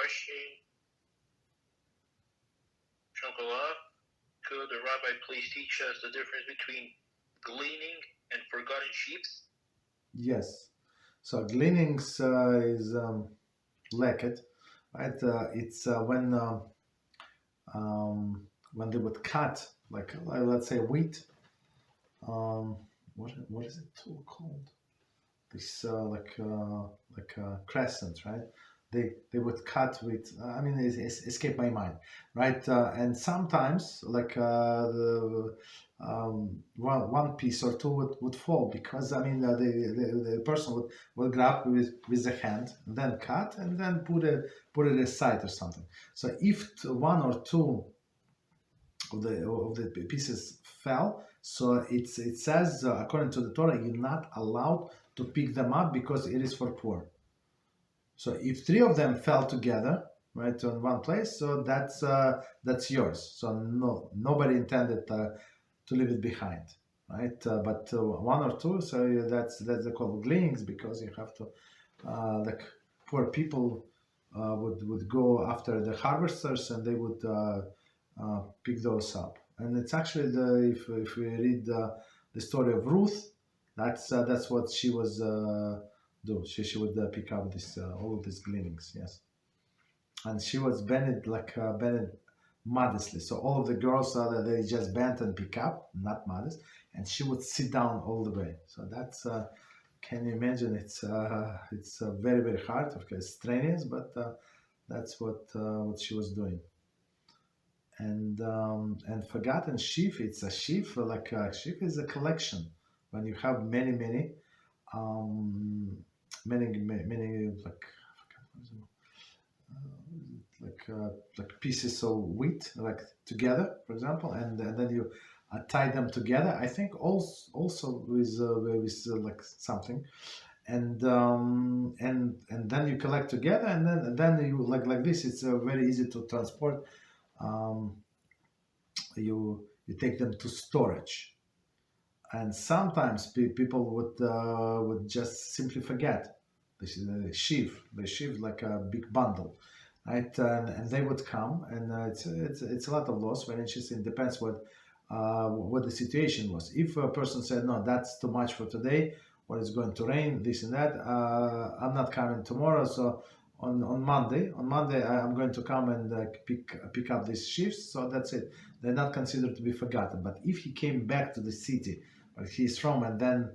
question. Chocolat, could the Rabbi please teach us the difference between gleaning and forgotten sheaves? Yes. So gleanings is leket, right? It's when they would cut, like let's say wheat. What is it called? This like crescent, right? They would cut with. I mean, it escaped my mind, right? And sometimes like one piece or two would fall because I mean the person would grab with the hand and then cut and then put it aside or something. So if one or two of the pieces fell, so it says according to the Torah you're not allowed to pick them up because it is for poor. So if three of them fell together, right, on one place, so that's yours. So nobody intended to leave it behind, right? But one or two, so that's called gleanings because you have to, like poor people would go after the harvesters and they would pick those up. And it's actually if we read the story of Ruth, that's what she was do. She would pick up this all of these gleanings, yes. And she was bent modestly. So all of the girls they just bent and pick up, not modest, and she would sit down all the way. So that's can you imagine? It's very very hard, of course, strenuous, but that's what she was doing. And forgotten sheaf, it's a sheaf, like a sheaf is a collection when you have many like pieces of wheat like together, for example, and then you tie them together. I think also with like something, and then you collect together, and then you like this. It's very easy to transport. You take them to storage, and sometimes people would just simply forget. This is a sheaf. They sheaf like a big bundle, right? And they would come, and it's a lot of loss. Very interesting. Depends what the situation was. If a person said no, that's too much for today, or it's going to rain, this and that, I'm not coming tomorrow, so on Monday I'm going to come and pick up these sheaves. So that's it. They're not considered to be forgotten. But if he came back to the city where he's from, and then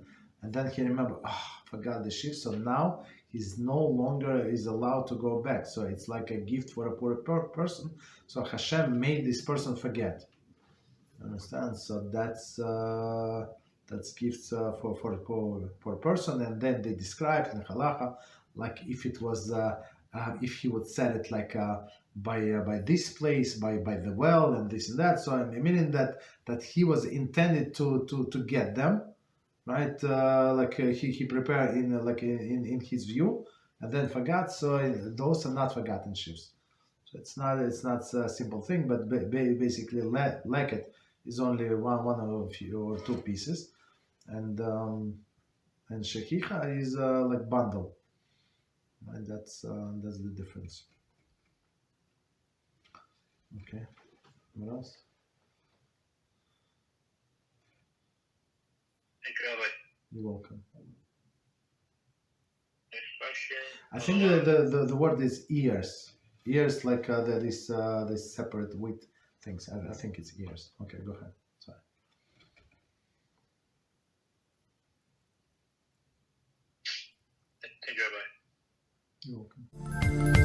he remembered, forgot the sheaves, so now he's no longer is allowed to go back. So it's like a gift for a poor person. So Hashem made this person forget. Understand? So that's gifts for a person. And then they described in halacha, like if it was if he would set it like by this place, by the well, and this and that. So I'm meaning that he was intended to get them, right? Like he prepared in his view, and then forgot. So those are not forgotten sheaves. So it's not a simple thing, but basically leket is only one or two pieces, and shechicha is like bundle. And that's the difference. Okay, what else? Thank you, Rabbi. You're welcome. Next question. I think the word is ears. Ears, like this separate wheat things. I think it's ears. Okay, go ahead. Sorry. Thank you, Rabbi. You're welcome.